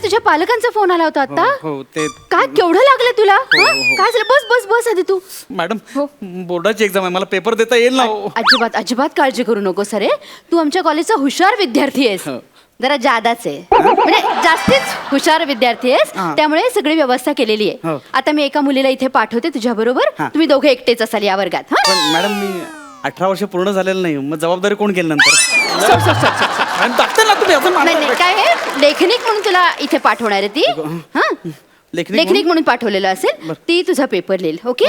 तुझ्या पालकांचा फोन आला होता आता. हो ते काय केवढं लागलं तुला? काय झालं? बस बस बस आधी तू. मॅडम बोर्डाची एक्झाम आहे, मला पेपर देता येईल ना? अजिबात अजिबात काळजी करू नको सरे. तू आमच्या कॉलेजचा हुशार विद्यार्थी आहेस. जरा जादाच आहे, म्हणजे जास्तीच हुशार विद्यार्थी आहेस, त्यामुळे सगळी व्यवस्था केलेली आहे. आता मी एका मुलीला इथे पाठवते तुझ्या बरोबर. तुम्ही दोघे एकटेच असाल या वर्गात. पण मॅडम मी 18 वर्ष पूर्ण झालेलं नाही, मग जबाबदारी कोण केली नंतर? ना तुम्ही असं नाही काय आहे, लेखनिक म्हणून तुला इथे पाठवणार आहे ती. हा लेखनिक म्हणून पाठवलेलं असेल, ती तुझा पेपर लिहिल. ओके.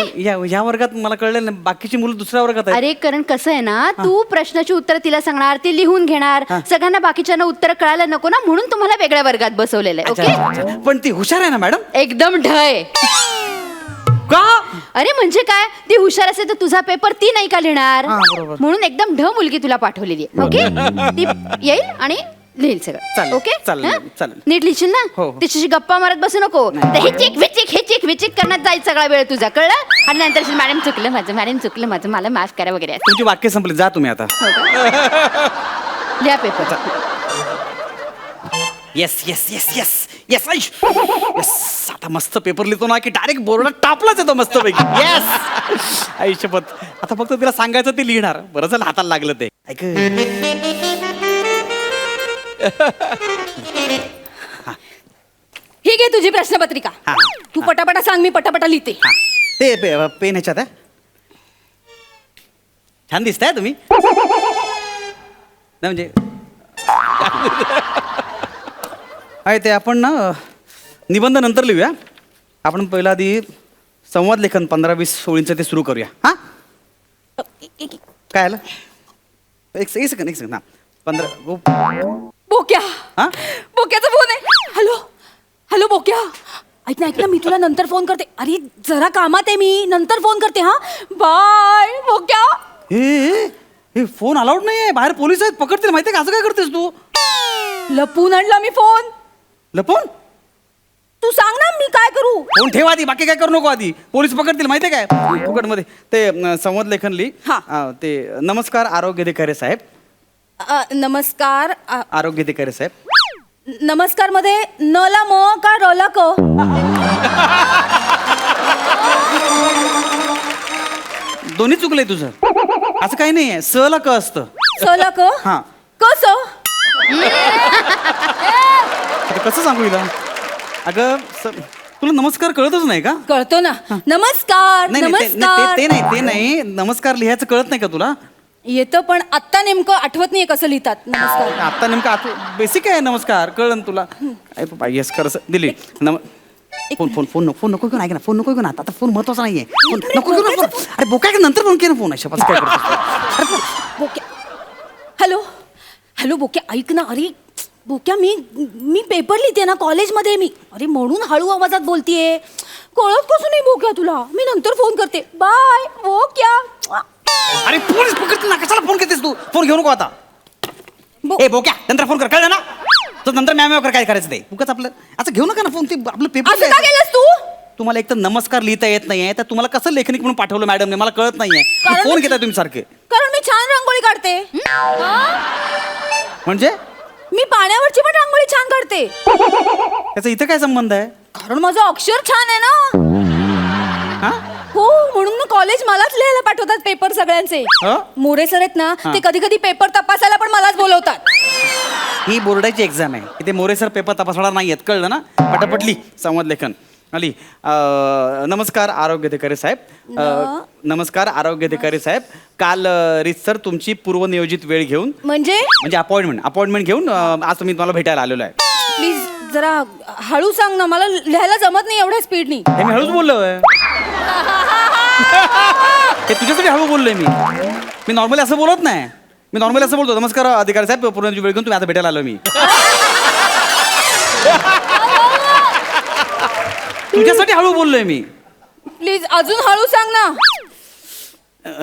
या वर्गात मला कळलं नाही, बाकीची मुलं दुसऱ्या वर्गात आहेत. अरे कारण कसं आहे ना, तू प्रश्नाची उत्तर तिला सांगणार, ती लिहून घेणार, सगळ्यांना बाकीच्यांना उत्तर कळायला नको ना, म्हणून तुम्हाला वेगळ्या वर्गात बसवलेलं आहे. ओके. पण ती हुशार आहे ना मॅडम? एकदम ढय. का? अरे म्हणजे काय, ती हुशार असेल तर तुझा पेपर ती नाही का लिहिणार? म्हणून एकदम ढ मुलगी तुला पाठवलेली आहे. ओके. ती येईल आणि लिहिल सगळं. ओके. नीट लिहिशील ना? तिच्याशी गप्पा मारत बसू नको. हिचिक करण्यात जाईल सगळा वेळ तुझा, कळलं? आणि नंतर मॅडम चुकलं माझं, मला माफ करा वगैरे. तुमची वाक्य संपली, जा तुम्ही आता. लिहा paper. Yes yes yes yes yes Ayush yes. आता मस्त पेपर लिहितो ना की डायरेक्ट बोर्डात टापलाच येतो मस्त पैकी. येस आयुष्यपत. आता फक्त तिला सांगायचं ते लिहिणार. बरं झालं हाताला लागलं ते. ऐक ही घे तुझी प्रश्नपत्रिका. तू पटापटा सांग, मी पटापटा लिहिते. ते पेन ह्याच्यात आहे. छान दिसताय तुम्ही. नाही म्हणजे आहे ते आपण ना निबंध नंतर लिहूया. आपण पहिला आधी संवाद लेखन 15-20 ओळींचं ते सुरू करूया. हा काय आलं? एक सेकंड ना. 15 बोक्या. हा बोक्याचा फोन आहे. हॅलो बोक्या. ऐक ना मी तुला नंतर फोन करते. अरे जरा कामात आहे मी, नंतर फोन करते. हा बाय बोक्या. हे फोन अलाउड नाहीये, बाहेर पोलीस आहेत, पकडतील. माहितीये का? असं काय करतेस तू? लपून आणला मी फोन. लपून? तू सांग ना मी काय करू. फोन ठेवा आधी, बाकी काय करू नको. आधी पोलीस पकडतील माहितीये काय? फुकटमध्ये ते संवाद लेखन लिही. ते नमस्कार आरोग्य अधिकारी साहेब. नमस्कार आरोग्य अधिकारी साहेब. नमस्कार मध्ये न ला म का र ला क? दोन्ही चुकलंय तुझं. असं काही नाहीये. स ला क असतं. स ला क? हा. कस? कसं सांगू हिला? अगं तुला नमस्कार कळतच नाही का? कळतो ना. नमस्कार. नमस्कार. ते नाही नमस्कार लिहायचं कळत नाही का तुला? येतं, पण आत्ता नेमकं आठवत नाही कसं लिहितात नमस्कार. आता नेमकं बेसिक आहे नमस्कार, कळलं ना तुला? येस कर दिली. फोन नको घेऊन. ऐक ना, फोन नको घेऊन. आता फोन महत्वाचा नाहीये. फोन नको घेऊन. अरे बोका नंतर फोन केला. फोन आहे काय करतो? बोक्या. हॅलो बोक्या, ऐक ना. अरे बोक्या, मी पेपर लिहिते ना कॉलेजमध्ये मी. अरे म्हणून हळू आवाजात बोलतीये. कळत कसं नाही बोक्या तुला? मी नंतर फोन करते. बाय बोक्या. अरे पोलीस पकडतील ना, कशाला फोन करतेस तू? फोन घेऊ नको आता. ए बोक्या, नंतर फोन कर, कळलं ना? तर नंतर मॅम कर काय करायचं ते. उगाच आपलं असं घेऊ नका ना फोन. ते आपलं पेपर. असं का केलंस तू? तुम्हाला एक तर नमस्कार लिहिता येत नाहीये, तर तुम्हाला कसं लेखनिक म्हणून पाठवलं मॅडमने मला कळत नाहीये. फोन घेताय तुम्ही सारखे. कारण मी छान रांगोळी काढते. म्हणजे मी पाण्यावरची पण रांगोळी छान काढते. त्याचा इथं काय संबंध आहे? कारण माझं अक्षर छान आहे ना. हो, म्हणून ना कॉलेज मलाच लिहायला पाठवतात पेपर सगळ्यांचे. मोरे सर आहेत ना, ते कधी कधी पेपर तपासायला पण मलाच बोलवतात. ही बोर्डाची एक्झाम आहे, इथे मोरे सर पेपर तपासणार नाहीयेत, कळलं ना? पटापटली संवाद लेखन आली. नमस्कार आरोग्य अधिकारी साहेब. नमस्कार आरोग्य अधिकारी साहेब. काल सर तुमची पूर्वनियोजित वेळ घेऊन म्हणजे अपॉइंटमेंट घेऊन आज तुम्ही तुम्हाला भेटायला आलेलो आहे. प्लीज जरा हळू सांग ना, मला लिहायला जमत नाही एवढ्या स्पीडनी. हे मी हळूच बोललोय. हे तुझ्यासाठी हळू बोललोय मी नॉर्मली असं बोलत नाही. मी नॉर्मली असं बोलतो, नमस्कार अधिकारी साहेब पूर्वनियोजित वेळ घेऊन तुम्ही आता भेटायला आलो मी. तुझ्यासाठी हळू बोललोय मी. प्लीज अजून हळू सांग ना.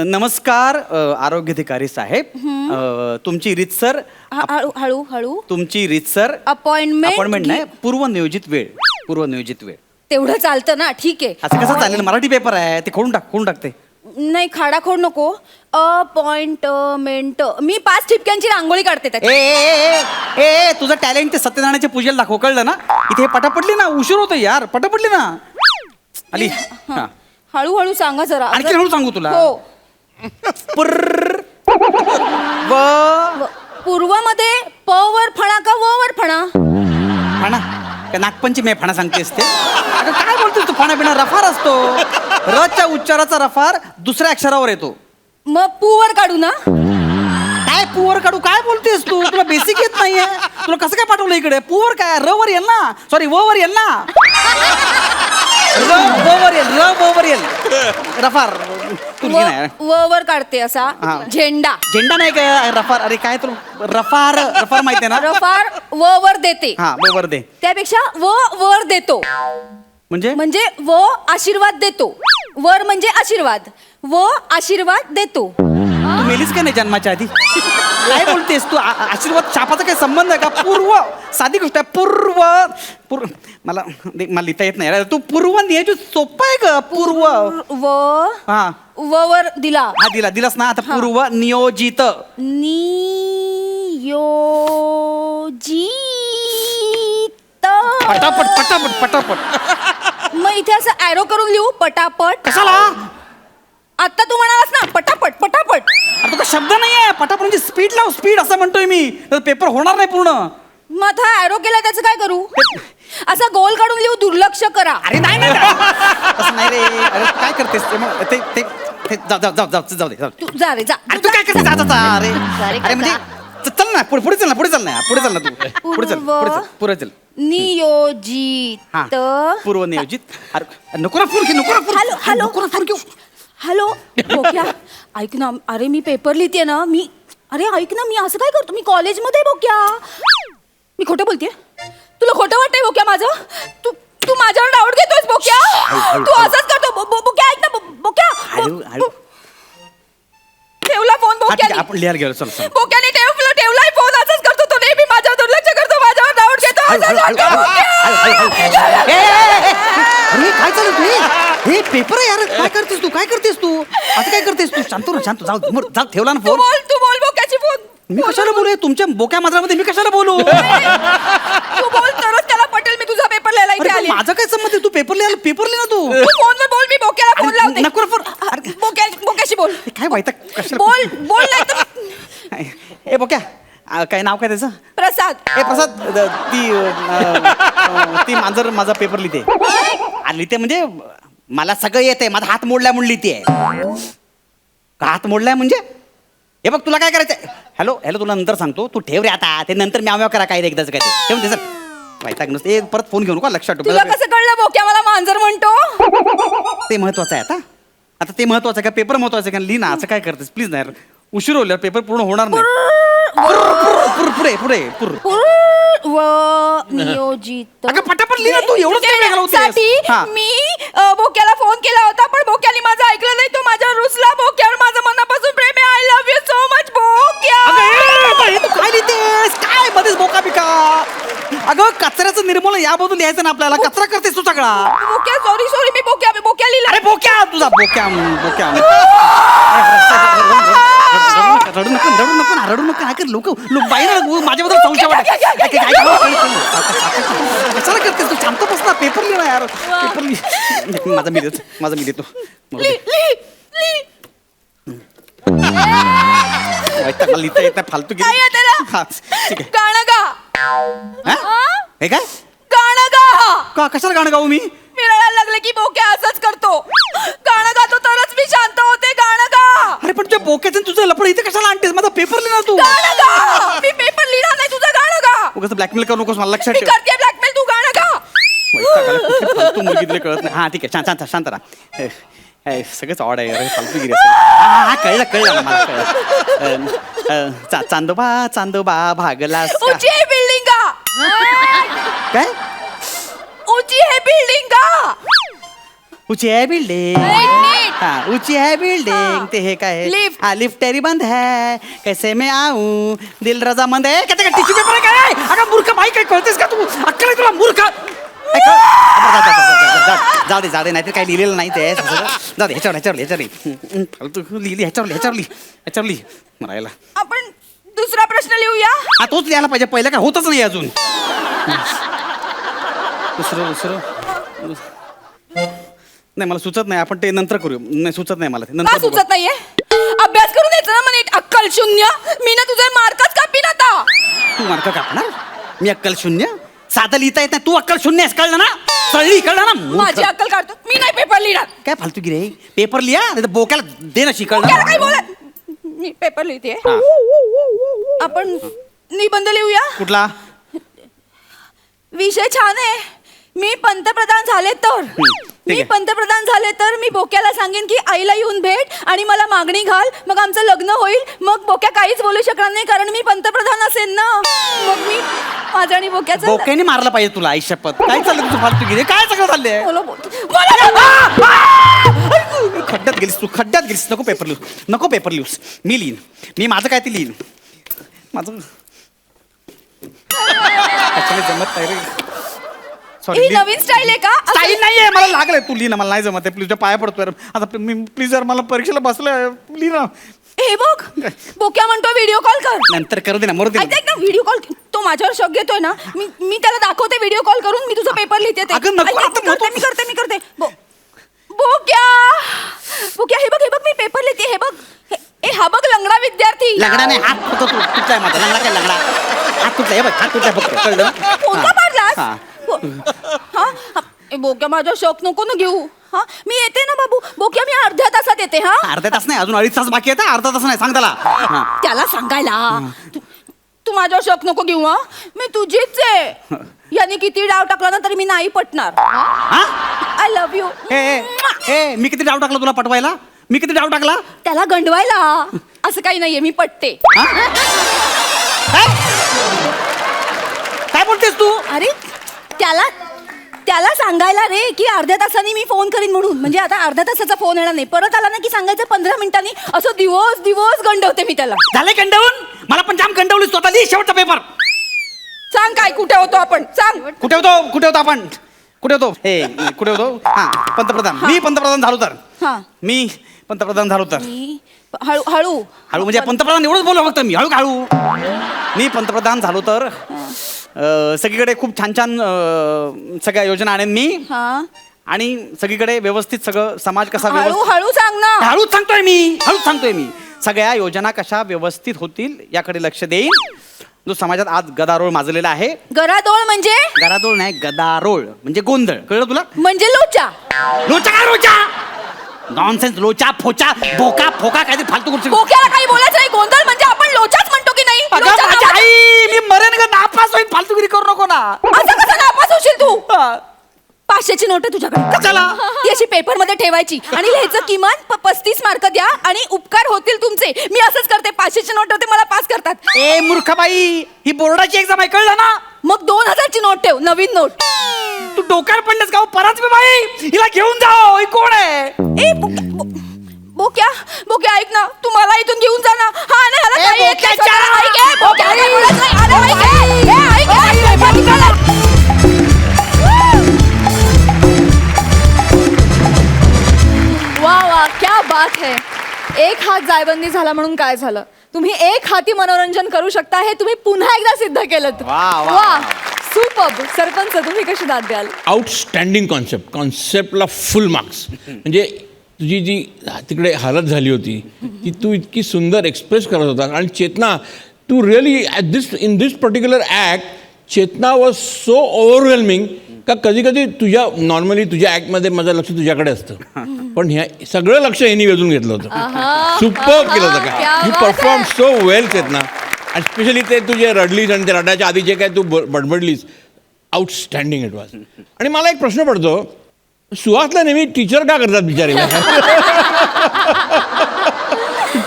नमस्कार आरोग्य अधिकारी साहेब. तुमची रीतसर हळू हळू तुमची रीतसर अपॉइंटमेंट नाही, पूर्वनियोजित वेळ. तेवढं चालतं ना, ठीक आहे. असं कसं चालेल? मराठी पेपर आहे ते खोडून टाकते. नाही खाडाखोड नको. अपॉइंटमेंट. मी 5 ठिपक्यांची रांगोळी काढते त्याची. ए तुझं टॅलेंट ते सत्यनारायणच्या पूजेला दाखव, कळलं ना? इथे हे पटापटली ना, उशीर होतो यार, पटापटली ना. आली. हा. हळूहळू सांगा जरा. आणखी हळू सांगू तुला. हो. पुर्र व पूर्वमध्ये प वर फणा का व वर फणा? फणा काय नागपंचमी आहे फणा सांगतेस ते? अगं काय बोलतोस तू? फणा बिना रफार असतो. रच्या उच्चाराचा रफार दुसऱ्या अक्षरावर येतो. मग पू वर काढू ना? काय पुवर काढू? काय बोलतेस तू? तुला बेसिक येत नाहीये? तुला कसं काय पाठवलं इकडे? पुवर काय? र वर येईल ना, सॉरी व वर येईल ना. र व वर येईल, र व वर येईल. रफार तुला नाही. व वर काढते असा. हा. झेंडा. झेंडा नाही काय रफार? अरे काय तू रफार रफार माहितीये ना? रफार व वर देते. हा बरोबर दे. त्यापेक्षा व वर देतो. म्हणजे व आशीर्वाद देतो. वर म्हणजे आशीर्वाद. व आशीर्वाद देतो. तू मेलीस का नाही जन्माच्या आधी? काय बोलतेस तू? आशीर्वाद शापाचा काही संबंध आहे का? पूर्व साधी गोष्ट आहे. पूर्व मला लिहिता येत नाही. तू पूर्व नियोजित सोपं आहे का? पूर्व व हा व वर दिला. हा दिलास ना. आता पूर्व नियोजित. पटापट पटापट पटापट. मग इथे असं ॲरो करून लिहू पटापट. कशाला? आता तू म्हणालास ना पटापट पटापट. आता तो शब्द नाहीये. पटापट म्हणजे स्पीड लाव, स्पीड असं म्हणतोय मी. तर पेपर होणार नाही पूर्ण. मग आता ॲरो केला त्याचं काय करू? असं गोल काढून लिहू दुर्लक्ष करा. अरे नाही नाही तसं नाही रे. अरे काय करतेस ते? मग ते जाऊ दे. तू जा रे जा. अरे तू काय करते? अरे अरे अरे म्हणजे चल ना, पुढे चल ना, पुढे चल ना तू. पुढे चल. नियोजित. हा पूर्व नियोजित. अरे नको ना फोन घेऊ. हॅलो हॅलो बोक्या ऐक ना. अरे मी पेपर लिहिते ना. अरे ऐक ना, मी असं काय करतो? मी कॉलेजमध्ये बोक्या. मी खोटं बोलतेय? तुला खोटं वाटतंय बोक्या माझं? तू माझ्यावर डाऊट घेतोयस बोक्या? तू असंच करतो बोक्या. ऐक ना बोक्या. ठेवला फोन बोक्याने. आपण लिहायला गेलो. चल बोक्याने ठेवलाय फोन. असंच करतो तो नेहमी. माझ्यावर दुर्लक्ष करतो. माझ्यावर डाऊट घेतो. असंच करतो बोक्या. अरे काय चालू तू? हे पेपर आहे यार. काय करतेस तू? असं काय करतेस तू? शांत जाऊ ठेवला ना फोन. तू बोल बोक्याची फोन. मी कशाला बोलू? तुमच्या बोक्या मांजरामध्ये मी कशाला बोलू? तू बोल तरच त्याला पटेल. मी तुझा पेपर लिहायला इथे आली. माझा काय संबंध आहे? तू पेपर लिहा ना तू. फोनवर बोल. मी बोक्याला फोन लावते. नको रे फोन. बोक्याशी बोल. काय माहिती कशाला? बोल नाही तर. ए बोक्या काय नाव काय त्याचं? प्रसाद. प्रसाद. ती मांजर माझा पेपर लिहिते. लिहिते म्हणजे मला सगळं येते. माझा हात मोडलाय म्हणून लिहिते. हात मोडलाय म्हणजे हे बघ तुला काय करायचंय? हॅलो तुला नंतर सांगतो. तू ठेव रे आता. ते नंतर म्याव करा काय एकदाच काय ते ठेवून ते. माहिती नुसते परत फोन घेऊ नका. लक्षात ठेव. तुला कसं कळलं बोक्या मला मांजर म्हणतो? ते महत्वाचं आहे. आता ते महत्वाचं आहे का? पेपर महत्वाचं आहे का? लिही ना. असं काय करतेस? प्लीज नाही. उशीर होईल. पेपर पूर्ण होणार नाही. पुढे व नियोजित. अगं पटापट लिही ना तू. एवढंच काय वेगळं होतं? मी बोक्याला फोन केला होता पण बोक्याने माझं ऐकलं नाही. तो माझ्यावर रुसला. बोक्यावर माझं मनापासून प्रेम आहे. I love you so much बोक्या. तू काय लिहितेस? काय मध्येच बोका बिका? अगं कचऱ्याचं निर्मूलन याबद्दल लिहायचं ना आपल्याला. कचरा करतेस तू सगळा. बोक्या सॉरी मी बोक्या लिहिला. अरे बोक्या तुझा बोक्या रडू नको. लोक बाहेर माझ्याबद्दल संशय वाटत. कशाला करतेस तू? शांत बस ना. पेपर लिहिला यार. पेपर लिह. माझा मी देतो. लिहिता येत फालतू काय आहे त्याला? ठीक आहे. गाणं गा. हे काय गाणं गा. का? कशाला गाणं गाऊ मी? मी रडायला लागले की बोक्या असंच करतो. गाणं गातो तरच मी शांत होते. गाणं गा. अरे पण तुझ्या बोक्याचं तुझं लपड इथे कशाला आणतेस? माझा पेपर लिहिणार तू. गाणं गा. मी पेपर लिहिणार नाही. तुझं गाणं गा. उगाच ब्लॅकमेल करू नकोस मला. लक्षात मी ठेव. करते ब्लॅकमेल. तू गाणं गा. तू मुलगी तुला कळत नाही. हा ठीक आहे. शांत राहा. सगळंच ऑड आहे. फालतूगिरी कळलं मला. कळलं. चांदोबा भागला. ऊंची है बिल्डिंग गा. काय? ऊंची है बिल्डिंग गा. ऊंची है बिल्डिंग. हाँ ऊंची है बिल्डिंग. ते हे काय? लिफ्ट. हाँ लिफ्ट तेरी बंद है. कैसे मैं आऊं? दिल रजामंद है. टिश्यू पेपर आहे काय? अगं मूर्ख बाई काय कळतेस का तू? अक्कल आहे तुला मूर्ख? जाऊ दे नाहीतर काही लिहिलेलं नाही ते जाऊ दे ह्याच्यावर फालतू लिहिली ह्याच्यावर लिही मरायला. आपण दुसरा प्रश्न लिहूया. हा तोच लिहायला पाहिजे, पहिलं काय होतच नाही अजून. दुसरं नाही मला सुचत नाही, आपण ते नंतर करू. नाही सुचत नाही मला ते का नंतर बघू. सुचत नाहीये? अभ्यास करून यायचं ना मग नीट. अक्कल शून्य. मी ना तुझे मार्कच कापीन आता. तू मार्क कापणार? मी अक्कल शून्य? साधं लिहिता येत नाही, तू अक्कल शून्य आहेस, कळलं ना? कळली कळलं ना? माझी अक्कल काढतो मी, नाही पेपर लिहिणार. काय फालतू गिरे, पेपर लिहा नाही तर बोक्याला दे ना शिकवलं. त्याला काय बोला, मी पेपर लिहिते. आपण निबंध लिहूया. कुठला? विषय छान आहे. मी पंतप्रधान झाले तर मी बोक्याला सांगेन की आईला येऊन भेट आणि मला मागणी घाल, मग आमचं लग्न होईल. मग बोक्या काहीच बोलू शकणार नाही कारण मी पंतप्रधान असेन ना. मग मी माझं आणि बोक्याचं बोक्याने मारलं पाहिजे तुला, आई शपथ. काय चाललं तुझं फालतू गिरे, काय सगळं चाललंय? खड्ड्यात गेलीस. नको पेपर लिहूस. मी लिहीन, मी माझं काय ते लिहीन. माझं जमत नाही रे. ही नवीन स्टाईल आहे का? स्टाईल नाहीये, मला लागलंय. तू लिही ना, मला नाही जमत आहे. तुझ्या पाया पडतोय आता. मी प्लीज यार, मला परीक्षेला बसलंय, लिही ना. हे बघ, बोक्या म्हणतो व्हिडिओ कॉल कर. नंतर करू दे ना, मरू दे. ऐक ना, व्हिडिओ कॉल. तो माझ्यावर शक घेतोय ना. मी त्याला दाखवते व्हिडिओ कॉल करून. मी तुझा पेपर लिहिते ते. अगं नको, ऐक, मी करते. बोक्या हे बघ मी पेपर लिहिते. हे बघ, हा बघ लंगडा विद्यार्थी. लंगडा नाही, हात फक्त तुटलाय माझा. लंगडा काय लंगडा? हात तुटलाय, हे बघ, हात तुटलाय फक्त, कळलं? कोणता पाडलास? हा बोक्या माझा शक नको ना घेऊ. हा मी येते ना बाबू. बोक्या मी अर्ध्या तासात येते. हा अर्धा तास नाही, अजून 2.5 तास बाकी आहे. अर्धा तास नाही, सांग त्याला. त्याला सांगायला. तू माझ्यावर शक नको घेऊ. हा मी तुझीच आहे. याने किती डाव टाकला ना तरी मी नाही पटणार. I love you. मी किती डाव टाकला तुला पटवायला? मी किती डाव टाकला? त्याला गंडवायला. असं काही नाहीये, मी पटते. काय बोलतेस तू? अरे त्याला सांगायला रे की अर्ध्या तासाने मी फोन करीन म्हणून. म्हणजे आता अर्ध्या तासाचा फोन येणार नाही, परत आला ना की सांगायचं 15 मिनिटांनी. असं दिवस गंडवते मी त्याला. झालंय गंडवून? मला पण जाम गंडवलीस स्वतः. लिही शेवटचा पेपर. सांग काय, कुठे होतो आपण? सांग कुठे होतो आपण? कुठे होतो? पंतप्रधान. मी पंतप्रधान झालो तर. मी पंतप्रधान झालो तर. हळू म्हणजे पंतप्रधान एवढंच बोललो फक्त मी. हळू. मी पंतप्रधान झालो तर सगळीकडे खूप छान सगळ्या योजना आणेन मी. आणि सगळीकडे व्यवस्थित सगळं समाज कसा हळू सांग ना. हळूच सांगतोय मी. सगळ्या योजना कशा व्यवस्थित होतील याकडे लक्ष देईन. जो समाजात आज गदारोळ माजलेला आहे. गदारोळ म्हणजे? गदारोळ नाही, गदारोळ म्हणजे गोंधळ. कळलं तुला? म्हणजे लोचा. नॉनसेन्स. लोचा फोचा बोका फोका काय ते फालतू गोष्टी. बोक्याला काही बोलायचं नाही. गोंधळ म्हणजे आपण लोचाच म्हणतो की नाही? मी मरेन का नापास होईल. फालतूगिरी करू नको ना. असं कसं नापास होशील तू? 500ची नोट आहे तुझ्याकडे. कशाला? ती अशी पेपर मध्ये ठेवायची आणि लिहायचं किमान 35 मार्क द्या आणि उपकार होतील तुमचे. मी असंच करते. 500ची नोट होते, मला पास करतात. ए मूर्खबाई, ही बोर्डाची एक्झाम आहे, कळलं ना? मग 2000ची नोट ठेव, नवीन नोट. तू डोक्यावर पडलेस का? परत मी बाई हिला घेऊन जाओ. ही कोण आहे? ए बोक्या ऐक ना, तू मला इथून घेऊन जा ना. हा ना, ह्याला काही येत नाही. ऐक, ए, बोक्या, काय बोलत नाही. अरे, ऐक, पेपर निघाला. वा क्या बात है. एक हात जायबंदी झाला म्हणून काय झालं? तुम्ही एक हाती मनोरंजन करू शकता हे तुम्ही पुन्हा एकदा सिद्ध केलं. वा सुपर्ब. सरपंच, तुम्ही कशी दाद द्याल? आउटस्टँडिंग कॉन्सेप्टला फुल मार्क्स. म्हणजे तुझी जी तिकडे हालत झाली होती ती तू इतकी सुंदर एक्सप्रेस करत होता. आणि चेतना, तू really in this particular act Chetana was so overwhelming का कधी नॉर्मली तुझ्या ॲक्टमध्ये माझं लक्ष तुझ्याकडे असतं, पण ह्या सगळं लक्ष यांनी वेधून घेतलं होतं. सुपर केलं होतं का? यू परफॉर्म सो वेल चेतना. आणि स्पेशली ते तुझे रडलीस आणि ते रडायच्या आधी जे काय तू बडबडलीस, आउटस्टँडिंग इट वॉज. आणि मला एक प्रश्न पडतो, सुहासला नेहमी टीचर का करतात बिचारीला?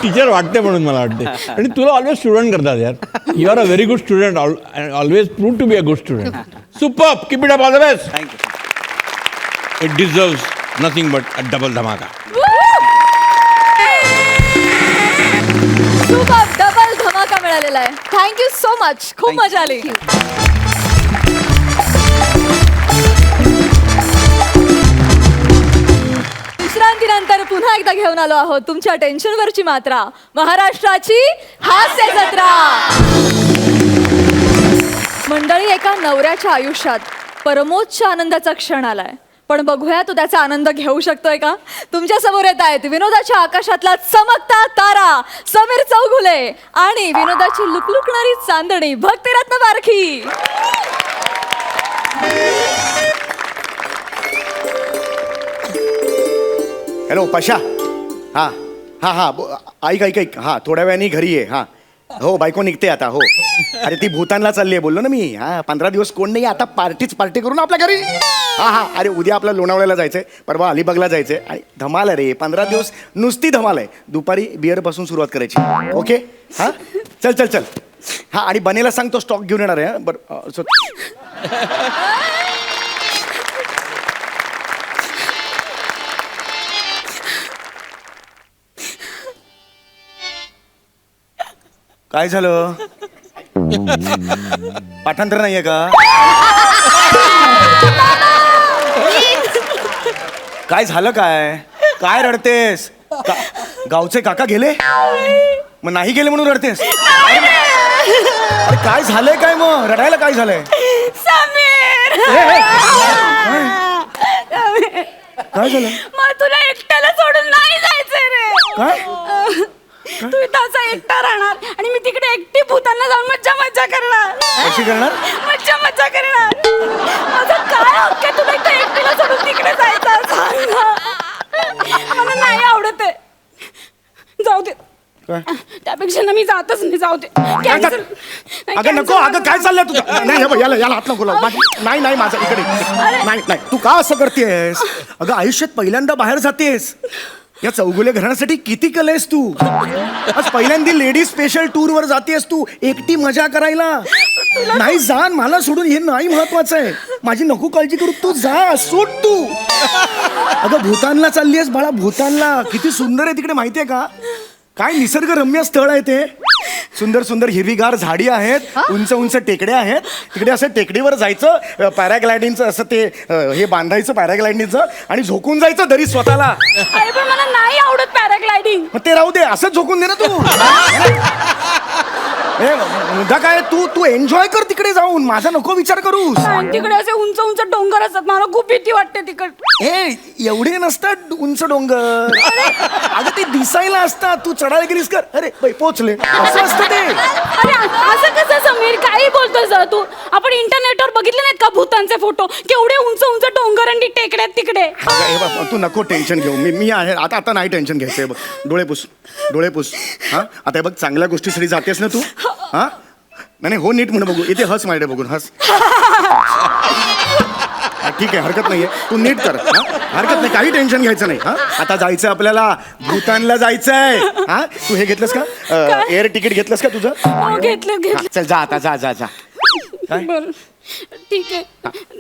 टीचर वाटते म्हणून मला वाटते. आणि तुला ऑलवेज स्टुडंट करतात यार. You are a very good student. Always prove to be a good student. Superb. Keep it up. All the best. Thank you. It deserves nothing but a double धमाका. सुपर्ब. डबल धमाका मिळालेला आहे. Thank you so much. खूप मजा आली. पुन्हा एकदा घेऊन आलो आहोत तुमच्या टेन्शनवरची मात्रा, महाराष्ट्राची हास्य जत्रा. मंडळी, एका नवऱ्याच्या आयुष्यात परमोच्च आनंदाचा क्षण आलाय, पण बघूया तो त्याचा आनंद घेऊ शकतोय का. तुमच्या समोर येत आहेत विनोदाच्या आकाशातला चमकता तारा समीर चौगुले आणि विनोदाची लुकलुकणारी चांदणी भक्तिरत्न बारखी. हॅलो पशा. हां हां हां ऐक हां थोड्या वेळाने घरी ये. हां हो बायको निघते आता. हो अरे ती भूतानला चालली आहे बोललो ना मी. हां 15 दिवस कोण नाही, आता पार्टी करू ना आपल्या घरी. हां हां अरे उद्या आपल्या लोणावळ्याला जायचंय, परवा अलिबागला जायचंय आणि धमाल रे. 15 दिवस नुसती धमाल आहे. दुपारी बिअरपासून सुरुवात करायची. ओके हां चल चल चल. हां आणि बनेला सांग तो स्टॉक घेऊन येणार आहे. बरं काय झालं? पाठांतर नाहीये का? काय झालं? काय रडतेस? गावचे काका गेले? मग नाही गेले म्हणून रडतेस? अरे काय झालंय? काय मग रडायला काय झालंय? काय झालं? मग तुला एकट्याला सोडून नाही जायचंय रे. काय? तू इथं असा एकटा राहणार आणि मी तिकडे एकटी भूतानला जाऊन मज्जा करणार. कशी करणार? मज्जा करणार. माझं काय हक्क आहे तुला इथं एकटीला सोडून तिकडे जायचं? सांग ना. मला नाही आवडत आहे. जाऊ दे. त्यापेक्षा ना मी जातच नाही. जाऊ दे. Cancel. अगं नको. अगं काय चाललंय तुझं? नाही हे बघ, याला हात नको लावू. नाही माझं इकडे नाही तू का असं करतेस? अगं आयुष्यात पहिल्यांदा बाहेर जातेस. या चौगुले घराण्यासाठी किती कलेस तू. आज पहिल्यांदा लेडीज स्पेशल टूर वर जातेस तू एकटी मजा करायला. नाही जा, मला सोडून हे नाही महत्वाचं आहे. माझी नको काळजी करू, तू जा. सोड तू. अगं भूतानला चालली आहेस बाळा. भूतानला किती सुंदर आहे तिकडे माहितीये का? काय निसर्गरम्य स्थळ आहे ते. सुंदर सुंदर हिरवीगार झाडी आहेत, उंच उंच टेकड्या आहेत. तिकडे असं टेकडीवर जायचं, पॅराग्लायडिंगचं असं ते हे बांधायचं पॅराग्लायडिंगचं आणि झोकून जायचं दरी स्वतःला. अरे पण मला नाही आवडत पॅराग्लायडिंग. मग ते राहू दे, असंच झोकून दे ना तू. मुद्दा काय, तू एन्जॉय कर तिकडे जाऊन. माझा नको विचार करू. तिकडे असे उंच उंच डोंगर असतात, मला खूप भीती वाटते तिकडे. एवढे नसतात उंच डोंगर. अगं ते दिसायला असतात. तू चढायला गेलीस कर, अरे पोचले, असं असतं ते. अरे असं कसं समीर, काही बोलतोस तू? आपण इंटरनेटवर बघितले नाहीत का भूतांचे फोटो? केवढे उंच उंच डोंगर आणि टेकड्या तिकडे. हे बघ, तू नको टेन्शन घेऊ. मी आहे आता नाही टेन्शन घ्यायचंय. बघ डोळे पुस. हा आता हे बघ, चांगल्या गोष्टीसाठी जातेस ना तू. हा नाही हो, नीट म्हणून बघू. इथे हस माझ्या बघून हस. ठीक आहे, हरकत नाहीये. तू नीट कर. हरकत नाही, काही टेन्शन घ्यायचं नाही. हा आता जायचं आपल्याला, भूतानला जायचंय. हा तू हे घेतलंस का? एअर तिकीट घेतलंस का तुझं? घेतलं. चल जा आता, जा. काय? बरं ठीक आहे,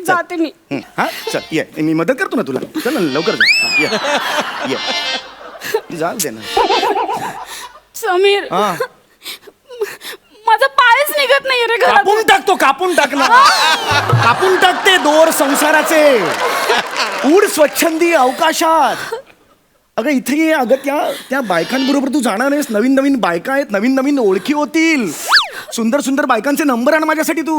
जाते मी. हा चल ये, मी मदत करतो ना तुला. चल ना लवकर जा. ये जा दे ना. समीर, हा माझा पायच निघत नाही रे घरात. कापून टाक ना. कापून टाकते दोर संसाराचे. उड स्वच्छंदी अवकाशात. अगं इथे ये. अगं त्या बायकांबरोबर तू जाणार आहेस. नवीन नवीन बायका आहेत, नवीन नवीन ओळखी होतील. सुंदर सुंदर बायकांचे नंबर आण माझ्यासाठी तू.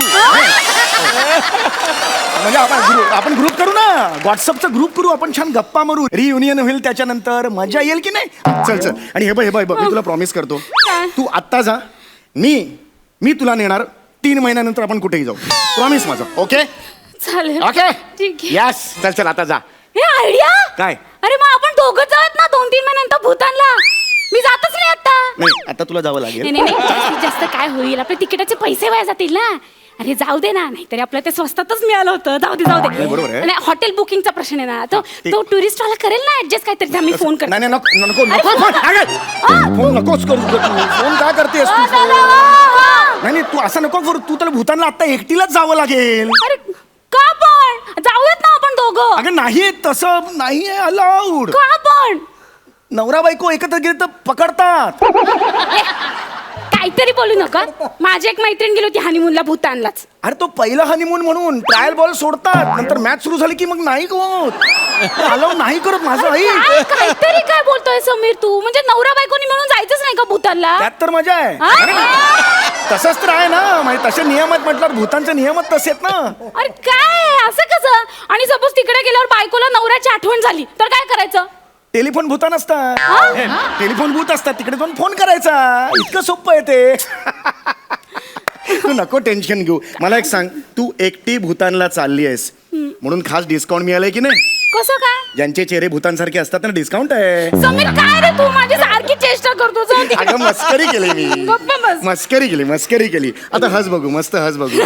म्हणजे आपण ग्रुप करू ना, व्हॉट्सअपचा ग्रुप करू. आपण छान गप्पा मारू. रियुनियन होईल त्याच्यानंतर, मजा येईल की नाही? चल आणि हे बघ मी तुला प्रॉमिस करतो. तू आत्ता जा. मी तुला नेणार. 3 महिन्यानंतर आपण कुठेही जाऊ. प्रॉमिस माझं. ओके चालेल. ओके ठीक आहे. यस चल आता जा. हे आयडिया काय? अरे मग आपण दोघं जाऊयात ना 2-3 महिन्यानंतर भूतानला. मी जातच नाही आता. नाही आता तुला जावं लागेल. नाही जास्तीत जास्त काय होईल, आपल्या तिकिटाचे पैसे वाया जातील ना. अरे जाऊ दे ना, नाहीतरी आपल्याला ते स्वस्तातच मिळालं होतं. जाऊ दे. बरोबर आहे. आणि हॉटेल बुकिंगचा प्रश्न आहे ना, तो टुरिस्ट वाला करेल ना ऍडजस्ट काहीतरी. मी फोन करते. नाही फोन नकोच करू. फोन का करतेस तू? नाही तू असं नको करू. तू तर भूतानला आता एकटीलाच जावं लागेल. अरे का पण? जाऊयात ना आपण दोघं. अगं नाही, तसं नाही अलाउड. का पण? नवरा बायको एकत्र गेले तर पकडतात. काही काहीतरी बोलू नका. माझी एक मैत्रीण गेली होती हनीमूनला भूतानलाच. अरे तो पहिला हनीमून म्हणून ट्रायल बॉल सोडतात, नंतर मॅच सुरू झाली की मग नाही होत. अलाव नाही करत माझं आई. काहीतरी काय बोलतोय समीर तू? म्हणजे नवरा बायकोनी म्हणून जायचंच नाही का भूतानला? त्यात तर मजा आहे. हा? अरे, तसंच तर आहे ना, म्हणजे तसे नियम आहेत म्हटल्यावर भूतांचे नियमच तसे आहेत ना. अरे काय असं कसं? आणि सपोज तिकडे गेल्यावर बायकोला नवऱ्याची आठवण झाली तर काय करायचं? टेलिफोन भूतान असतात. टेलिफोन भूत असतात, तिकडे जाऊन फोन करायचा. इतकं सोपं आहे ते. तू नको टेन्शन घेऊ. मला एक सांग, तू एकटी भूतानला चालली आहेस म्हणून खास डिस्काउंट मिळालंय की नाही? कसं काय? ज्यांचे चेहरे भूतांसारखे असतात ना, डिस्काउंट आहे. समीर काय रे तू माझी सारखी चेष्टा करतो. जाऊ दे. अगं मस्करी केली मी. गप्प बस. मस्करी केली. आता हस बघू, मस्त हस बघू.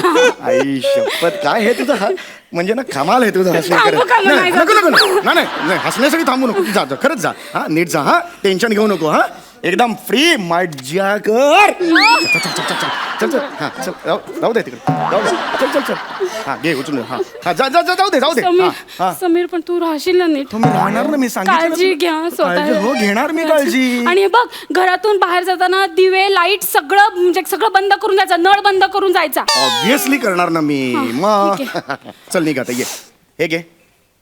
आई शपथ, काय हे तुझं म्हणजे ना कमाल आहे तुझं हसून थांबू करत. का मग? नाही, नको नाही हसण्यासाठी थांबू नको. जा जा, खरंच जा. हा नीट जा. हा टेन्शन घेऊ नको. हा एकदम फ्री मज्जा कर. चल चल हा चल जाऊ दे तिकडे. जाऊ दे. चल हा घे उचलून. हा हा जा जा जा, जाऊ दे. हा हा समीर पण तू राहशील ना नीट? तुम्ही राहणार ना, मी सांगितलं ना. काळजी घ्या स्वतः. काळजी, हो घेणार मी काळजी. आणि हे बघ घरातून बाहेर जाताना दिवे लाईट सगळं म्हणजे सगळं बंद करून जायचं. नळ बंद करून जायचा. ऑब्विसली करणार ना मी. मग चल निघ आता. ये हे घे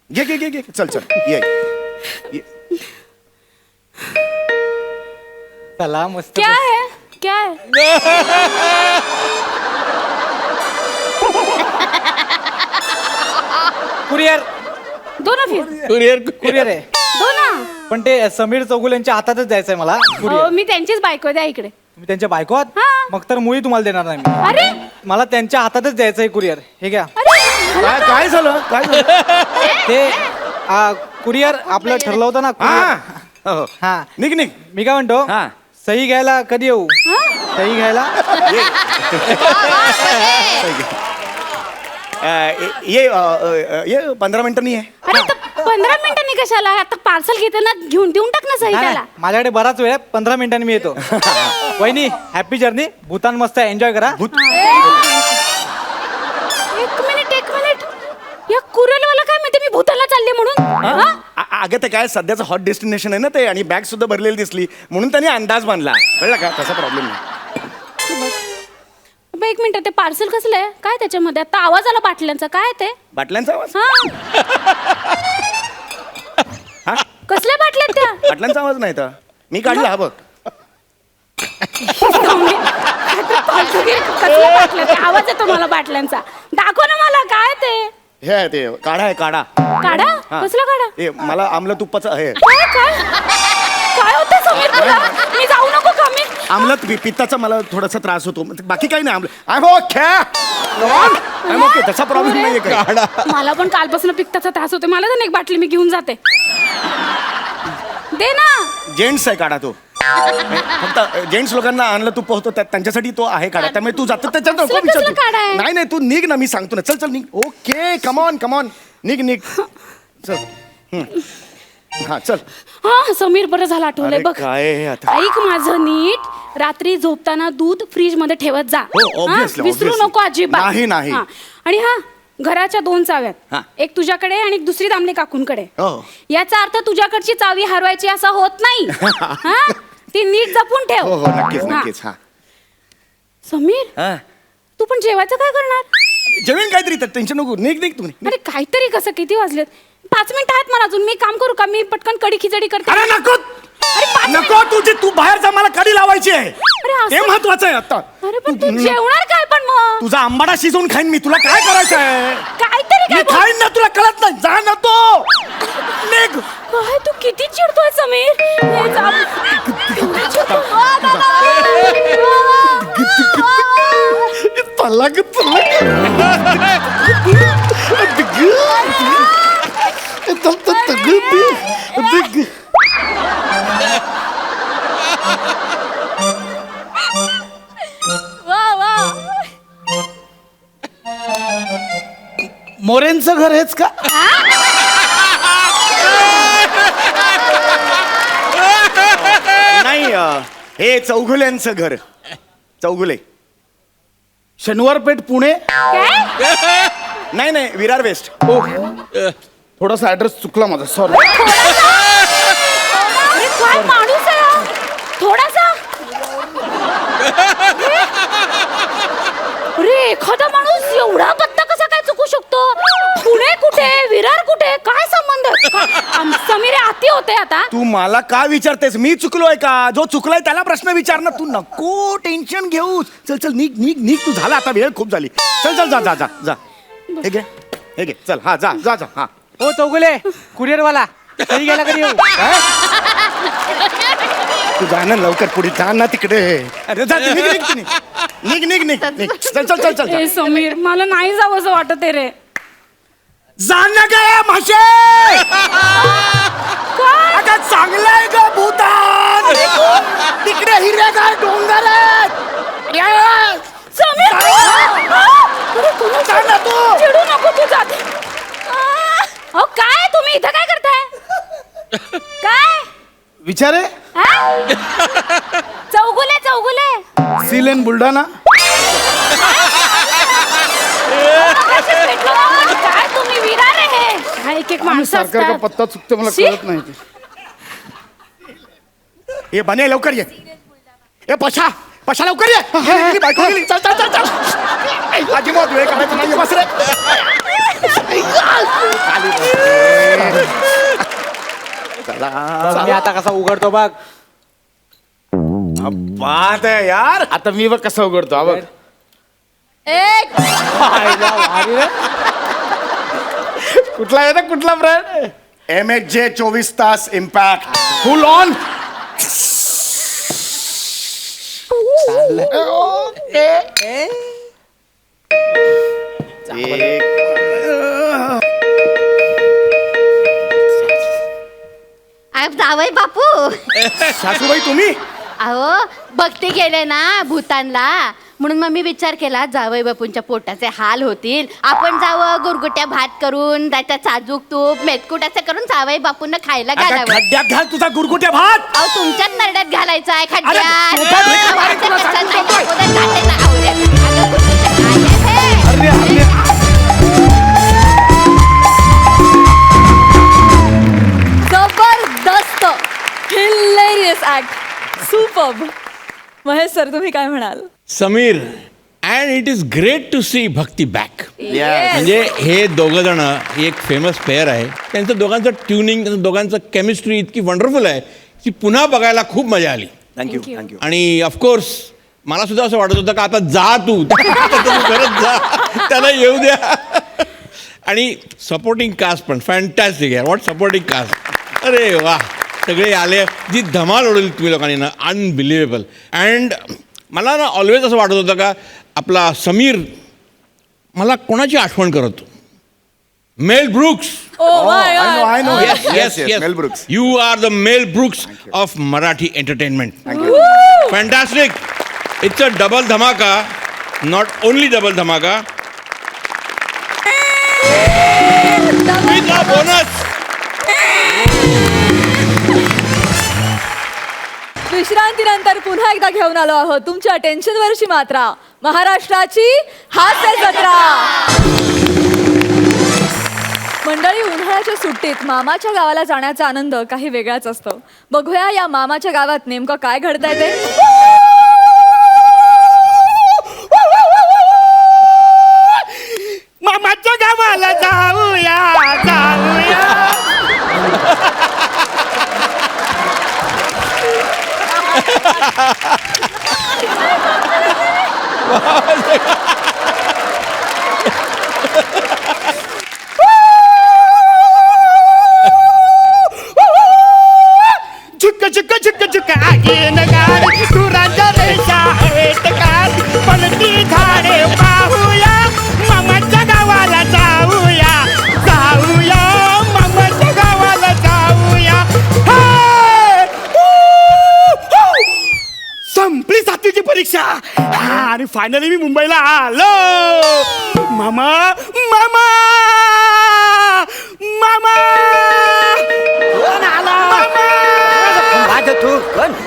घे घे घे घे. चल चल ये. चला मस्त. क्या है क्या है? कुरिअर दो ना फिर. कुरिअर आहे. दो ना. पण ते समीर चौगुले यांच्या हातातच द्यायचंय मला कुरिअर. मी त्यांचीच बायको द्या इकडे. तुम्ही त्यांच्या बायको आहात? हा. मग तर मुळी तुम्हाला देणार नाही मी. अरे मला त्यांच्या हातातच द्यायचंय कुरिअर. हे घ्या. काय काय झालं काय झालं? ते कुरिअर आपलं ठरलं होतं ना हा courier. हो. हा निघ निघ. मी काय म्हणतो हा. सही घ्यायला कधी येऊ? सही घ्यायला ये 15 मिनिटांनी ये. अरे तर 15 मिनिटांनी कशाला? आता पार्सल घेताना घेऊन देऊन टाक ना सही नाही, त्याला. नाही, माझ्याकडे बराच वेळ आहे. 15 मिनिटांनी मी येतो. वहिनी हॅपी जर्नी. भूतान मस्त एन्जॉय करा. एक मिनिट या कुरेलवाला काय म्हणते मी भूतानला चालले म्हणून? हा? अगं ते काय सध्याचं हॉट डेस्टिनेशन आहे ना ते, आणि बॅग सुद्धा भरलेली दिसली म्हणून त्यांनी अंदाज बांधला. कळलं का? तसा प्रॉब्लेम नाही. बरं, एक मिनिट. ते पार्सल कसलं आहे? काय त्याच्यामध्ये? आता आवाज आला बाटल्यांचा. काय ते? बाटल्यांचा आवाज. हा कसल्या बाटल्यात त्या? बाटल्यांचा आवाज नाही तर मी काढला. हा बघ. कसल्या बाटल्या ते? आवाज येतो मला बाटल्यांचा. दाखव ना मला काय ते. हे आहे ते काढा आहे काढा. काढा? हा. कसला काढा? हे मला आमलं तुपाचं आहे. काय काय होतं समीर तुला? मी जाऊ नको का? मी आमलत पित्ताचा मला थोडासा त्रास होतो. बाकी काही नाही. आमलं आय ओके. तसा प्रॉब्लेम नाहीये काही. मला पण कालपासून पित्ताचा त्रास होतो. मला तर एक बाटली मी घेऊन जाते. दे ना. जेंट्स आहे काढा तो. फक्त जेंट्स लोकांना आणलं तूप होतं त्यांच्यासाठी तो आहे काढा. त्यामुळे तू जातो त्याच्यात नको कसलं विचारतो. काढा आहे? नाही नाही तू निघ ना, मी सांगतो ना. चल चल निघ. ओके कमॉन कमॉन निघ चल. हा चल. हा समीर बरं झालं आठवलंय. अरे बघ काय हे आता? ऐक माझं नीट. रात्री झोपताना दूध फ्रीज मध्ये ठेवत जा. हो, हा? obviously, विसरू obviously. नको अजिबात. नाही, नाही. हा. आणि हा घराच्या 2 चाव्यात. हा. एक तुझ्याकडे आणि एक दुसरी दामले काकूंकडे. हो. याचा अर्थ तुझ्याकडची चावी हरवायची असं होत नाही. हा? ती नीट जपून ठेव. हो हो नक्कीच हा. नक्कीच. हा समीर हा. तू पण जेवायचं काय करणार? जेवण काहीतरी टेन्शन नको. निघ तू निघ. अरे काहीतरी कसं? किती वाजलेत? 5 मिनिटं आहेत मला अजून. मी काम करू का? मी पटकन कढी खिचडी करते. अरे नको अरे 5 नको. तू बाहेर जा. मला कडी लावायची आहे. अरे असं- ते महत्वाचं आहे आता. अरे पण तू जेवणार काय पण मग? तुझा आंबाडा शिजवून खाईन मी. तुला काय करायचं आहे? काहीतरी मी काय खाईन ना. तुला कळत नाही. जा ना तो. निघ. काय तू किती चिडतोय समीर? हे जा. किती चिडतोय. वा वा. मोरेंचं घर हेच का? नाही हे चौगुल्यांचं घर. चौगुले. शनिवार पेठ पुणे. काय? नाही नाही विरार वेस्ट. थोडासा ऍड्रेस चुकला माझा. सॉरी. अरे काय माणूस आहे हा? थोडासा एवढा पत्ता कसा काय चुकू शकतो? पुणे कुठे, विरार कुठे, काय संबंध? समीर आती होते आता. तू मला का विचारतेस? मी चुकलोय का? जो चुकलाय त्याला प्रश्न विचार ना. तू नको टेन्शन घेऊस. चल चल निघ निघ निघ. तू झाला आता, वेळ खूप झाली. चल चल जा जा जा जा. हे घे हे घे. चल हा जा जा जा. हा ओ चौगुले कुरिअरवाला कधी गेला कधी येऊ? तू जा ना लवकर, पुढे जा ना तिकडे. अरे जा निघ निघ तू, निघ निघ निघ निघ. चल चल चल चल ए समीर, मला नाही जावं असं वाटत आहे रे. जा ना ग माशे. अगं चांगलंय ग भूतान. तिकडे हिरवेगार डोंगर आहेत. या, या. समीर जा ना तू. चिडू नको तू जाते. अहो काय तुम्ही इथं काय करताय? काय विचारे हा? चौगुले चौगुले सीलेन बुलढाणा. काय तुम्ही विरार आहे? काय एक एक माणसं सरकार का असतात. पत्ता चुकते मला शी. कळत नाही ते. ये बने लवकर ये. ए पशा पशा लवकर ये. गेली, बायको गेली. चल चल चल चल. आजी मग वेळ करायचं नाही. बस रे. खाली बस रे. चला. मी आता कसा उघडतो बघ. बात आहे यार. आता मी बघ कसा उघडतो हा बघ. एक कुठला येतं कुठला ब्रँड? MHJ 24 तास इम्पॅक्ट फुल ऑन. जावई बापू. सासूबाई तुम्ही अहो बघते गेले ना भूतानला, म्हणून मग मी विचार केला जावई बापूंच्या पोटाचे हाल होतील, आपण जावं गुरगुट्या भात करून त्याच्या साजूक तूप मेतकूट असं करून जावई बापूंना खायला अगं, घालावं. खड्ड्यात घाल तुझा गुरगुट्या भात. अहो तुमच्याच नरड्यात घालायचा आहे अरे, खड्ड्यात. मोठा ढेकर मारेन तुला, कशात सांगतो नाही, काय? अगोदर काटेला आवडेल. अगं, गुरगुट्या काय आहे हे? जबरदस्त, hilarious act, superb. Mahesh sir, तुम्ही काय म्हणाल? Sameer, and it is great to see Bhakti back. म्हणजे हे दोघं जण एक फेमस पेअर आहे. त्यांचं दोघांचं ट्युनिंग, त्यांचं दोघांचं केमिस्ट्री इतकी वंडरफुल आहे की पुन्हा बघायला खूप मजा आली. Thank you thank you. आणि ऑफकोर्स मला सुद्धा असं वाटत होतं का आता जा तू परत जा, त्याला येऊ द्या. आणि सपोर्टिंग कास्ट पण फॅन्टॅस्टिक आहे. What supporting cast. अरे वा, सगळे आले. जी धमाल उडवली तुम्ही लोकांनी ना, अनबिलिव्हेबल. अँड मला ना ऑलवेज असं वाटत होतं का आपला समीर मला कोणाची आठवण करतो? Mel Brooks. Oh my God. I know. Yes, yes, yes. Mel Brooks. You are the Mel Brooks of Marathi entertainment. Fantastic. It's a double dhamaka. Not only double dhamaka. With a bonus. विश्रांतीनंतर पुन्हा एकदा घेऊन आलो आहोत तुमच्या टेन्शनवरची मात्रा, महाराष्ट्राची हास्य जत्रा. मंडळी, उन्हाळ्याच्या सुट्टीत मामाच्या गावाला जाण्याचा आनंद काही वेगळाच असतो. बघूया या मामाच्या गावात नेमकं काय घडतंय ते. मामाच्या गावाला जाऊया जाऊया. झुक झुक झुक झुक आगीन गाडी सुरांच्या रेषा आहेत कात पलटी झाडे पाहूया मामाच्या गावाला जाऊया जाऊया मामाच्या गावाला जाऊया. हे! संपली 7वीची परीक्षा आणि फायनली मी मुंबईला आलो. मामा मामा मामा कोण आला?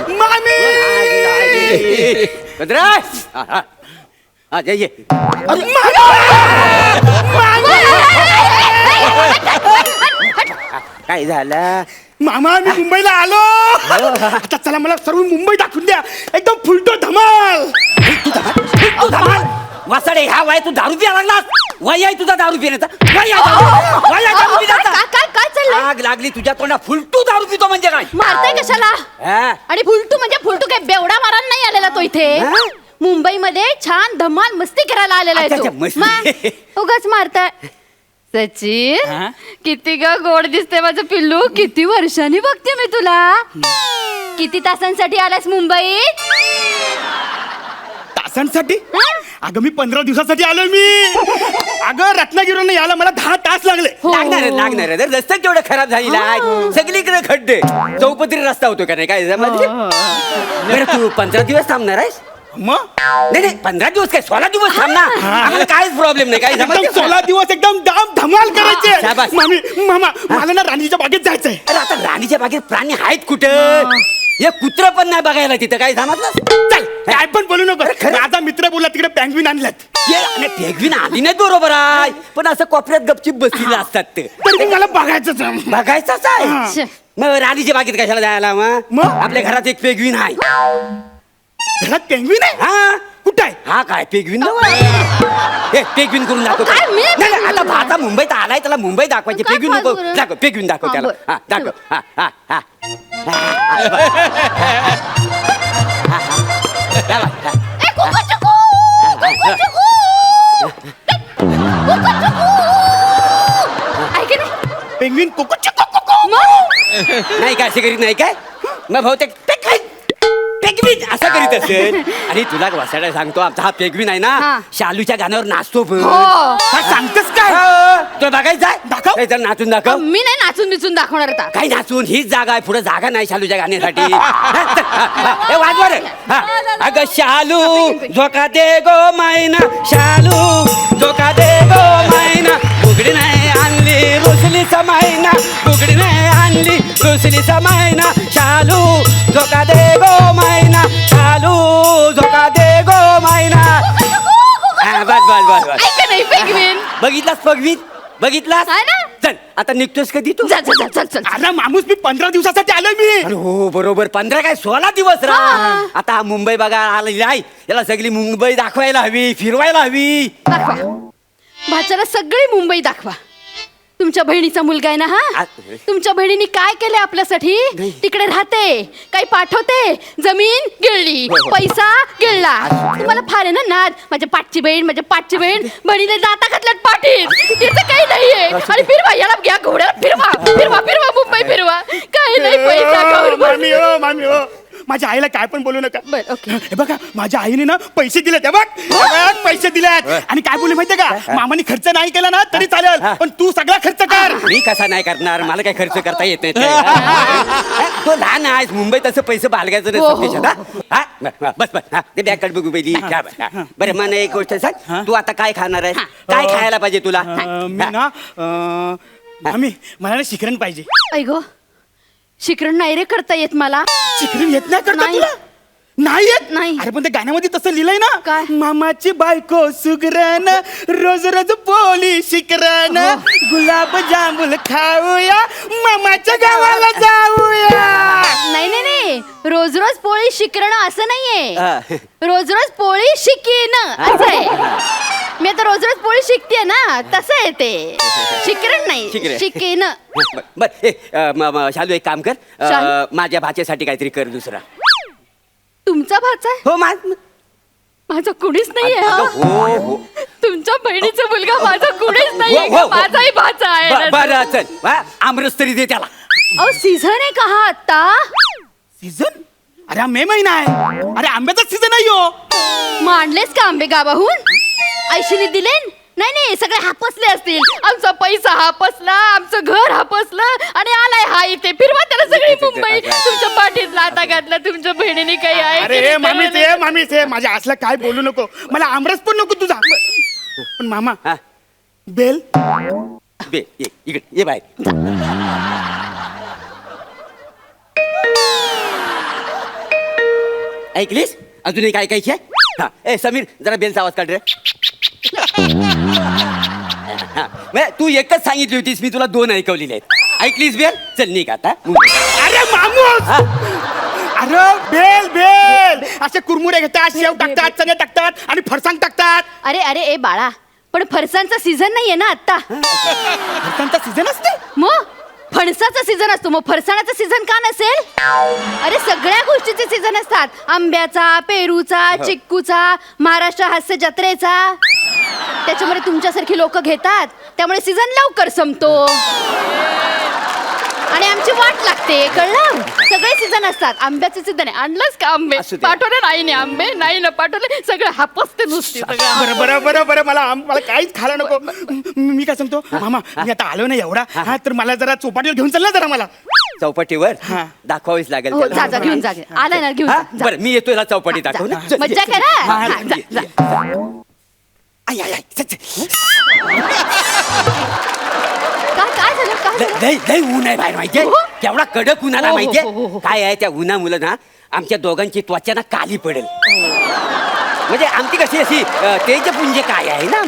मामी काय झालं? मामा मी मुंबईला आलो. आता चला मला सर्व मुंबई दाखवून द्या. एकदम फुलटो धमाल. तू धमाल वसाडे ह्या वय तू दारू पिया लागलास. वय आहे तुझा दारू पिण्याचा. वय आहे दारू पिण्याचा. काय चाललंय? आग लागली तुझ्या तोंडा. फुलटू दारू पितो म्हणजे काय? मारताय कशाला? हा? आणि फुलटू म्हणजे फुलटू काय बेवडा मारायला नाही आलेला तो इथे. हा? मुंबईमध्ये छान धमाल मस्ती करायला आलेला आहे अच्छा, तो. मस्ती. मग उगाच मारताय. सचिन हा? किती ग गोड दिसते माझं पिल्लू. किती वर्षांनी बघते मी तुला. किती तासांसाठी आलास मुंबईत? तासांसाठी? अगं मी 15 दिवसासाठी आलोय मी. अगं रत्नागिरीवरून यायला मला 10 तास लागले. लागणार आहे. रस्ता केवढा खराब झालेला आहे. सगळीकडे खड्डे. चौपदरी रस्ता होतो का नाही काय समजलं? बरं तू 15 दिवस थांबणार आहेस? मग नाही 15 दिवस काय 16 दिवस थांबणार. आम्हाला काहीच प्रॉब्लेम नाही. काय एकदम 16 दिवस एकदम दाम धमाल करायचे. शाबास. मामा मला ना राणीच्या बागेत जायचंय. अरे आता राणीच्या बागेत प्राणी आहेत कुठं? हे कुत्र पण नाही बघायला तिथं. काय समजलं? चल काय पण बोलू नको. खरं? माझा मित्र बोलला तिकडे पेंग्विन आणल्यात. पेगवीन आली नाही बरोबर आहे. पण असं कोपऱ्यात गपचिप बसलेलं असतात ते. तर ते मला बघायचंच आहे. बघायचंच आहे. मग राणीच्या बागेत कशाला जायला मग? आपल्या घरात एक पेगवीन आहे. घरात पेंग्विन आहे? हा कुठं आहे? हा काय पेगवीन हे पेगवीन करून दाखव. काय मी? नाही आता भाता मुंबईत आलाय त्याला मुंबई दाखवायची. काय पेगवीन नको फालतू? दाखव. पेगवीन दाखव हा, त्याला. बरं. हा दाखव. हा हा हा ए, कुकू-चुकू! कुकू-चुकू! कुकू-चुकू! ऐक ना. पेंग्विन कुकू मग? नाही काय असे करीत नाही काय? मग बहुतेक पेगवीन असं करीत असेल. आणि तुला वसाडा सांगतो आमचा हा पेगवीन आहे हा. ना शालूच्या गाण्यावर नाचतो पण. हो. काय सांगतेस काय? तो बघायचा आहे? दाखव. नाही तर नाचून दाखव. मी नाही नाचून बिचून दाखवणार आता. काय नाचून? हीच जागा आहे. पुढे जागा नाही शालूच्या गाण्यासाठी. हे वाजवा रे. हा. अगं शालू झोका दे गो मैना. शालू झोका दे गो मैना. बुगडी नाही आणली रुसलीचा मैना. बुगडी नाही आणली रुसलीचा मैना. शालू झोका दे गो मैना. शालू झोका दे गो मैना. बस ऐक नाही पेंग्विन. बघितलास पेगवीन? बघितलास? आहे ना? चल आता निघतोस कधी तू? चल चल चल चल. अरे माणूस मी 15 दिवसासाठी आलोय मी. अरे हो बरोबर 15 काय 16 दिवस रा. आता हा मुंबई बघा आलेली आहे. याला सगळी मुंबई दाखवायला हवी. फिरवायला हवी. दाखवा. भाच्याला सगळी मुंबई दाखवा. तुमच्या बहिणीचा मुलगा आहे ना हा. तुमच्या बहिणीने काय केले आपल्यासाठी? तिकडे राहते, काही पाठवते, जमीन गिळली, पैसा गिळला. तुम्हाला फार आहे ना नाद. माझ्या पाठची बहीण बहिणीने दाता घातल्यात पाठीत. तिचं काही नाहीये. आणि फिरवा याला घ्या घोड्याला फिरवा फिरवा फिरवा मुंबई फिरवा. काही नाही पैसा खाऊन मामी हो मामी हो. माझ्या आईला काय पण बोलू नका. बरं, ओके. हे बघा माझ्या आईने ना पैसे दिलेत. हे बघ पैसे दिलेत. आणि काय बोलले माहितीये का? मामाने खर्च नाही केला ना तरी चालेल पण तू सगळा खर्च कर. मी कसा नाही करणार? मला काय खर्च करता येत नाही. तो लहान आहेस. मुंबईत असं पैसे बाळगायचं हो, हो, नाही त्याच्यात. हा? बस बस हा ते बॅग बघू पहिली. बरं मला एक गोष्ट सांग. तू आता काय खाणार आहेस? काय खायला पाहिजे तुला? मी ना मामी मला ना शिकरण पाहिजे. ऐगो शिकरण नाही रे करता येत मला. शिकरण येत नाही करता नाही. तुला? नाही येत? नाही. अरे पण त्या गाण्यामध्ये तसं लिहिलंय ना. काय? मामाची बायको सुगरण रोज रोज पोली शिकरण गुलाब जांभूल खाऊया मामाच्या गावाला जाऊया. नाही नाही नाही रोज रोज पोळी शिकरणं असं नाहीये. हा. रोज रोज पोळी शिकीन असं आहे. मी आता रोज रोज पोळी शिकते ना तसं आहे ते. शिकरण नाही शिकरण. शिकीन. बर शालू एक काम कर. शालू? माझ्या भाचेसाठी काहीतरी कर दुसरा. तुमचा भाचा आहे? हो माझा कुणीच नाहीये हा. हो हो तुमच्या बहिणीचा मुलगा माझा कुणीच नाहीये हो, हो, का? हो. माझाही भाचा आहे. बरं चल आमरस तरी दे त्याला. अहो सीझन आहे का हा आता? सीझन? अरे हा मे महिना आहे. अरे आंब्याचा सीझन आहे हो. मांडलेस का आंबे गावाहून? आयशीने दिले? नाही नाही सगळे हापसले असतील. आमचा पैसा हापसला, आमचं घर हापसलं आणि आलाय हा इथे. फिरवा त्याला सगळी मुंबई. तुमच्या पाठीत लाता घातला तुमच्या बहिणीने काही आहे की अरे नाही मामीच त्याला आहे मामीच आहे. माझ्या असला काय बोलू नको. मला आमरस पण नको तुझा. पण मामा हा. बेल बे ये इकडे ये बाहेर. ऐकलीस? अजूनही काय काय हा ए समीर जरा बेलचा आवाज काढ रे. हा, तू एकच सांगितली होतीस मी तुला 2 ऐकवलेले आहेत. ऐकलीस बेल? चल निघ आता. अरे मामूस अरे बेल बेल असे कुरमुरे घेतात, शेव टाकतात, चणे टाकतात आणि फरसाण टाकतात. अरे अरे ए बाळा, पण फरसांचा सीझन नाहीये ना आता. फरसाणचा सीझन असते. मग फणसाचा सीझन असतो, मग फरसाणाचा सीझन का नसेल? अरे सगळ्या गोष्टीचे सीझन असतात. आंब्याचा, पेरूचा, चिक्कूचा, महाराष्ट्र हास्य जत्रेचा. त्याच्यामध्ये तुमच्यासारखी लोक घेतात, त्यामुळे सीझन लवकर संपतो आणि आमची वाट लागते. कळलं? सगळे सीझन असतात. आंब्याचे सीझन आहे. आणलंच का आंबे? असू दे. पाठवले नाही ना आंबे, नाही ना पाठवले. सगळं हापसते नुसती सगळं. बरं बरं बरं बरं मला काहीच खायला नको. मी काय सांगतो मामा, मी आता आलो ना एवढा, हा तर मला जरा चौपाटीवर घेऊन चालला जरा मला. चौपाटीवर हा. दाखवावीच लागेल हो, त्याला. जा जा घेऊन जा. आला ना घेऊन हा? जा. बरं मी येतो याला चौपाटी जा, दाखव जा. ना. चल, मज्जा ये, करा. हा, हा, ये, जा, ये, जा. ये. आय, आय, आय, चल, चल. काय झालं? काय झालं? लय लय ऊन आहे बाहेर माहितीये, हो? केवढा कडक ऊन आला हो, हो, माहितीये. हो, हो, हो. काय आहे त्या उन्हामुळे ना आमच्या दोघांची त्वचा ना काली पडेल. म्हणजे आमची कशी अशी तेजपुंज काय आहे ना,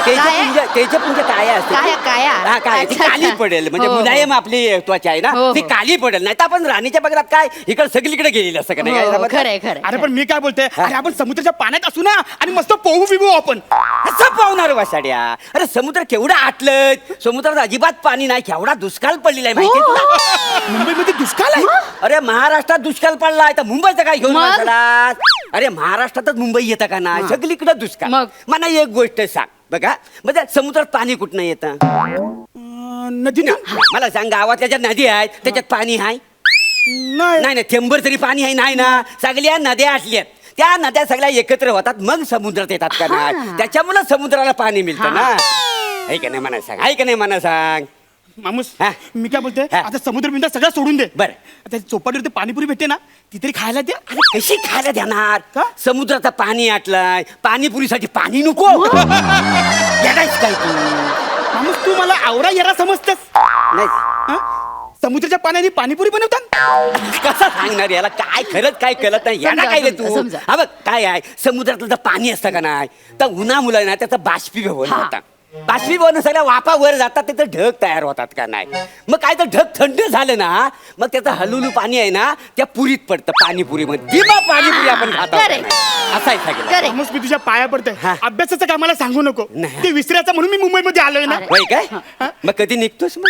तेजपुंज काय असते काया. हा, काय ती अच्छा, काली अच्छा. पडेल. म्हणजे हो, हो. मुलायम आपली त्वचा आहे ना, हो, हो. ती काली पडेल. नाही तर आपण राणीच्या बघतात काय इकडे सगळीकडे गेलेली असं का नाही काय हो, समजलं? खरंय खरंय. अरे पण मी काय बोलते, अरे आपण समुद्राच्या पाण्यात असू ना आणि मस्त पोहू बिबू आपण. असं पावणार वासाड्या. अरे समुद्र केवढा आटलं, समुद्रात अजिबात पाणी नाही, केवढा दुष्काळ पडलेला आहे माहिती तुला. मुंबईमध्ये दुष्काळ आहे. अरे महाराष्ट्रात दुष्काळ पडलाय तर मुंबईचं काय घेऊन मग? बसलात? अरे महाराष्ट्रातच मुंबई येतं का नाही, सगळीकडे दुष्काळ. मग? मला एक गोष्ट सांग बघा, म्हणजे समुद्रात पाणी कुठनं येतं? नदी ना. मला सांग, गावातल्या ज्या नदी आहेत त्याच्यात पाणी आहे? नाही नाही थेंबर तरी पाणी आहे नाही ना. सगळ्या नद्या असल्यात, त्या नद्या सगळ्या एकत्र होतात मग समुद्रात येतात का नाही, त्याच्यामुळे समुद्राला पाणी मिळतं ना. आहे का नाही मला सांग, आहे का नाही मला सांग. मामूस, हा. मी काय बोलते, हा. आता समुद्र बिंदा सगळं सोडून दे. बरं. आता चौपाटीवर ते पाणीपुरी भेटते ना, ती तरी खायला द्या. अरे कशी खायला देणार? का? समुद्राचं पाणी आटलाय, पाणीपुरीसाठी पाणी नको. येडायच काय तू? मामूस तू मला आवरा येरा समजतेस. नाही हा? समुद्राच्या पाण्याने पाणीपुरी बनवतात. कसा सांगणार याला, काय खरंच काय कळत नाही. याला समजा, काय रे समजा, तू? समजा. हा बघ काय आहे, समुद्रातलं जर पाणी असतं का नाही तर उन्हामुळे ना त्याचं बाष्पीभवन होतं. बाष्पीभवन सगळ्या वाफा वर जातात, तिथं ढग तयार होतात का नाही. मग काय तर ढग थंड झालं ना, मग त्याचं हलुलू पाणी आहे ना त्या पुरीत पडतं, पाणीपुरीमध्ये. मग पाणीपुरी आपण खातो का Correct. नाही? असं आहे सगळं. करेक्ट. मामूस मी तुझ्या पाया पडते, हा. अभ्यासाचं कामाला सांगू नको. नाही. ते विसरायचं म्हणून मी मुंबईमध्ये आलोय ना. होय काय? मग कधी निघतोस मग?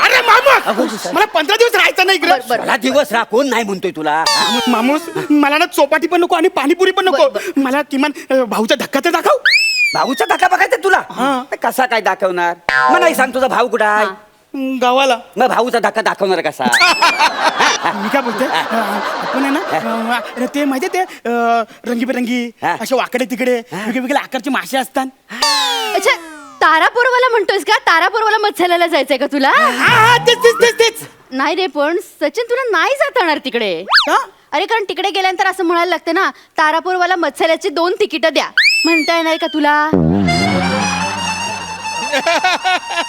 अरे मामूस, मला 15 दिवस राहायचं नाही इकडे. मला दिवस राह, कोण नाही म्हणतोय तुला? मामूस मला ना चौपाटी पण नको आणि पाणीपुरी पण नको. मला किमान भाऊचा धक्का तर दाखव. भाऊचा धक्का बघायचा तुला? कसा काय दाखवणार? मग नाही सांग, तुझा भाऊ कुठं आहे? गावाला. मग भाऊचा धक्का दाखवणार कसा? मी काय बोलते, आपण आहे ना ते माहितीये ते रंगीबेरंगी हा. असे वाकडे तिकडे वेगवेगळ्या आकारचे मासे असतात. अच्छा, तारापूरवाला म्हणतोयस का? तारापूरवाला मत्स्यालयाला जायचंय का तुला? हा, तेच. नाही रे, पण सचिन तुला नाही जाता येणार तिकडे. का? अरे कारण तिकडे गेल्यानंतर असं म्हणायला लागतं ना, तारापूरवाला मत्स्यालयाची 2 तिकीटं द्या. म्हणता येणार का तुला?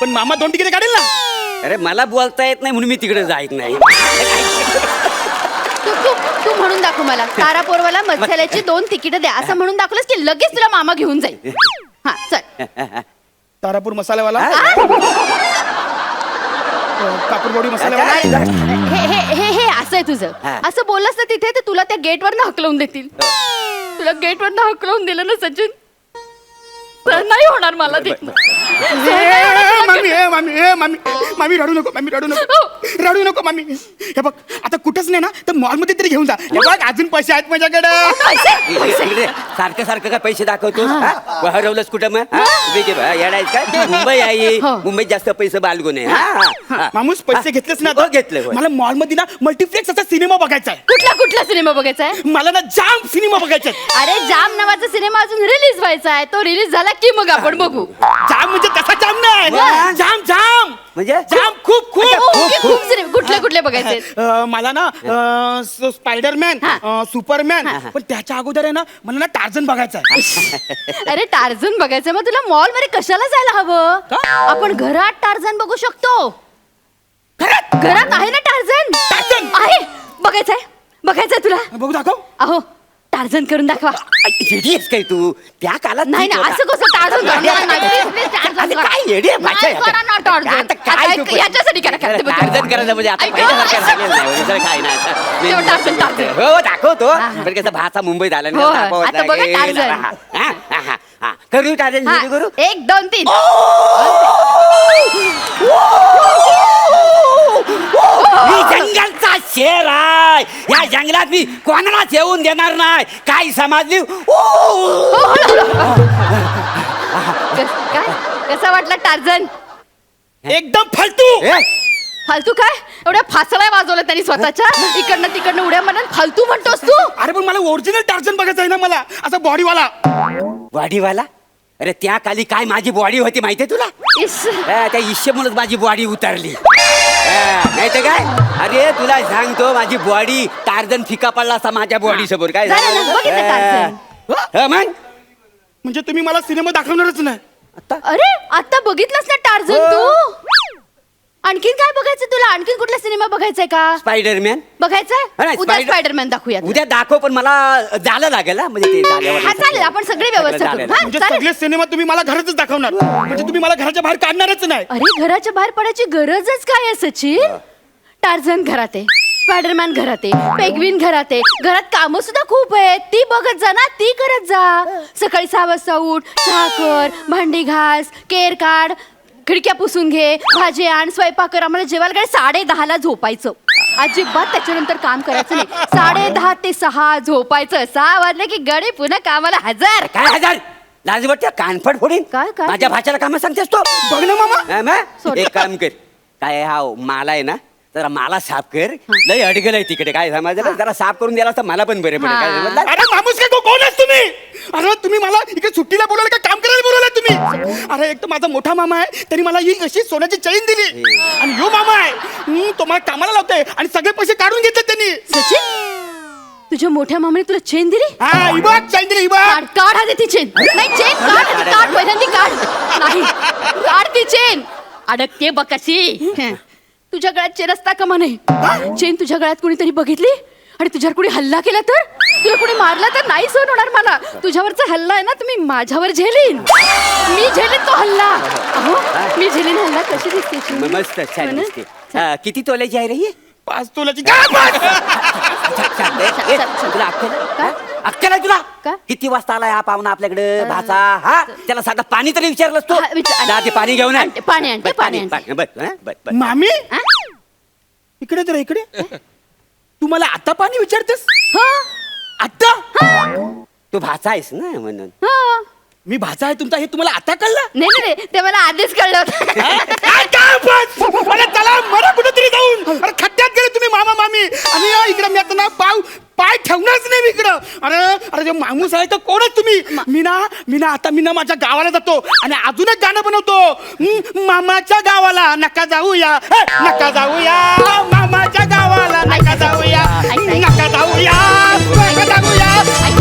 पण मामा 2 तिकीट काढेल ना. अरे मला बोलता येत नाही म्हणून मी तिकडे जायत नाही. तू तू तू म्हणून दाखव मला, तारापूरवाला मत्स्यालयाची 2 तिकीटं द्या असं म्हणून दाखवलंस की लगेच तुला मामा घेऊन जाईल. हा चल. तारापूर मसाल्यावाला, कापूरवाडी हे मसाल्यावाला. हे हे हे असं आहे तुझं. हा. असं बोललास ना तिथे तर तुला त्या गेटवर हकलवून देतील. तुला गेटवर हकलवून दिलं ना सचिन, तर नाही होणार मला तिथनं. मामी रडू नको, रडू नको मामी. हे बघ आता कुठंच नाही ना तर मॉलमध्ये तरी घेऊन जा. हे बघ अजून पैसे आहेत माझ्याकडे. इकडे सारखं सारखं काय पैसे दाखवतो? हरवलंस कुठं मग? येडायच काय? मुंबई आहे, हो. मुंबईत जास्त पैसे बालगुन आहे. मामूस पैसे घेतलेस ना हो, घेतले, होय. मला मॉलमध्ये ना मल्टीप्लेक्स असा सिनेमा बघायचा आहे. कुठला सिनेमा बघायचा आहे? मला ना जाम सिनेमा बघायचा आहे. अरे जाम नावाचा सिनेमा अजून रिलीज व्हायचा आहे. तो रिलीज झाला की मग आपण बगू. जाम म्हणजे तसा जाम नाही, मग? जाम म्हणजे? जाम खूप खूप ओके, खूप सिनेमा कुठले बघायचे? मला ना स्पायडरमॅन, सुपरमॅन, पण त्याच्या अगोदर आहे ना मला ना टार्झन बघायचा आहे. अरे टार्झन बघायचं, मग तुला मॉल मध्ये कशाला जायला हवं? आपण घरात टार्झन बघू शकतो. घरात आहे ना टार्झन? टार्झन? आहे. बघायचंय तुला? बघू दाखव. अहो टार्झन करून दाखवा. येडी आहेस काय तू? त्या काळात नाही ठीक ना, होता. असं कसं टार्झन करणार? नाही, please, please, टार्झन अरे करा. काय येडी आहे भाषा नाही, करा ना टार्झन. आता काय आता तू ऐक, याच्यासाठी करा, करा. ते बघ. टार्झन करायचं म्हणजे आता ऐक, पहिल्यासारखं झालेलं नाही, दुसरं काय नाही आता. तेव्हा टार्झन, टार्झन. हो दाखवतो हा, हा. पण कसं भाचा मुंबईत आला हो, आता बघा टार्झन. करू टार्झन हा, सुरू करू 1 2 3. मी जंगलचा शेर आहे. या जंगलात मी कोणालाच येऊन देणार नाही. काय समजली? काय कसा वाटला टार्झन? एकदम फालतू. फालतू काय? एवढ्या फासळ्या वाजवल्या त्यांनी स्वतःच्या. इकडनं तिकडनं उड्या मारून फालतू म्हणतोस तू? अरे पण मला ओरिजिनल टार्झन बघायचं आहे ना, मला असा बॉडीवाला. बॉडीवाला? अरे त्या खाली काय माझी बॉडी होती माहितीये तुला? इस. त्या इश्यमुळेच माझी बॉडी उतरली. नाही तर काय? अरे तुला सांगतो माझी बॉडी टार्झन फिका पडला असा माझ्या बॉडी समोर. काय झालं ना, बघितलं टार्झन. मग म्हणजे तुम्ही मला सिनेमा दाखवणारच नाही. अरे आता बघितलंस ना टार्झन तू? आणखीन काय बघायचं तुला? आणखीन कुठला सिनेमा बघायचाय का? स्पायडरमॅन बघायचाय? नाही, उद्या Spider- स्पायडरमॅन दाखवूया. उद्या दाखव पण मला झालं लागेल ना, म्हणजे ते झाल्यावर हा चालेल, आपण सगळी व्यवस्था झालं. करू. हा, म्हणजे चालेल. सगळे सिनेमा तुम्ही मला घरातच दाखवणार, म्हणजे तुम्ही मला घराच्या बाहेर काढणारच नाही. अरे घराच्या बाहेर पडायची गरजच काय आहे सचिन? टार्झन घरात आहे, स्पायडरमॅन घरात आहे, पेंग्विन घरात आहे. घरात कामं सुद्धा खूप आहेत. ती बघत जा ना, ती करत जा. सकाळी 6 वाजता उठ, चहा कर, भांडी घास, केर काढ, खिडक्या पुसून घे, भाजी आण, स्वयंपाक कर. आम्हाला जेवायला काय 10:30ला झोपायचं. अजिबात त्याच्यानंतर काम करायचं नाही. 10:30 ते 6 झोपायचं. 6 वाजले की गडी पुन्हा कामाला हजर. काय हजार लाज वाटते? कानफड फोडीन. काय? माझ्या भाच्याला काम सांगतेस तो? बघ ना मामा. हा, मग? एक काम कर, काय हा मला आहे ना, जरा मला साफ कर. लय अडगल आहे तिकडे. काय समजलं? जरा साफ करून द्यायला तर मला पण बरे पडेल. काय हा. समजलं? अरे माणूस काय कोण आहेस तुम्ही? अरे तुम्ही मला इकडे सुट्टीला बोलवलं का काम करायला बोलवलं तुम्ही? अरे एक तर माझा मोठा मामा आहे, त्यांनी मला ही अशी सोन्याची चैन दिली. आणि यो मामा आहे, तो मला कामाला लावतोय आणि सगळे पैसे काढून घेतले त्यांनी. सचिन, तुझ्या मोठ्या मामाने तुला चेन दिली? हा ही बघ चैन दिली, ही बघ. काढ काढ आधी ती चेन. नाही चेन काढ आधी, काढ पहिल्यांदी काढ. नाही काढ ती चेन. अडकते बघ कशी. तुझ्या गळ्यात चेन असता का म्हणे? चेन तुझ्या गळ्यात कोणीतरी बघितली आणि तुझ्यावर कोणी हल्ला केला तर? तुला कोणी मारला तर नाही सहन होणार मला. तुझ्यावरचा हल्ला आहे ना, तुम्ही माझ्यावर झेलीन. मी झेलीन तो हल्ला. अहो मी झेलीन हल्ला. कशी दिसते चेन? मस्त छान हो ना? दिसते. किती तोल्याची आहे रे ही? 5 तोल्याची. काय बस? छान, ए, तुला अक्कल आहे? काय? अक्कल आहे तुला? काय? किती वाजता आला हा पाहुणा आपल्याकडे भाचा? हा त्याला साधा पाणी तरी विचारलंस तू? हा, जा ते पाणी घेऊन ये. आणते, पाणी आणते, बस, पाणी आणते. बस, हा, बस. मामी हा? इकडे तर इकडे. तू मला आता पाणी विचारतेस? हो. आता? तू भाचा आहेस ना म्हणून. हो. मी भाचा आहे तुमचा हे तुम्हाला आता कळलं? नाही नाही नाही, ते मला आधीच कळलं होतं. काय काय बस? अरे चला मरा कुठेतरी जाऊन. अरे खड्ड्यात गेले तुम्ही मामा मामी. आणि इकडे मी आता ना पाय ठेवणारच नाही मी इकडं. अरे अरे जे माणूस आहे तर कोणच तुम्ही? मी ना माझ्या गावाला जातो आणि अजून एक गाणं बनवतो. मामाच्या गावाला नका जाऊया, नका जाऊया, मामाच्या गावाला नका जाऊया, नका जाऊया, नका जाऊया.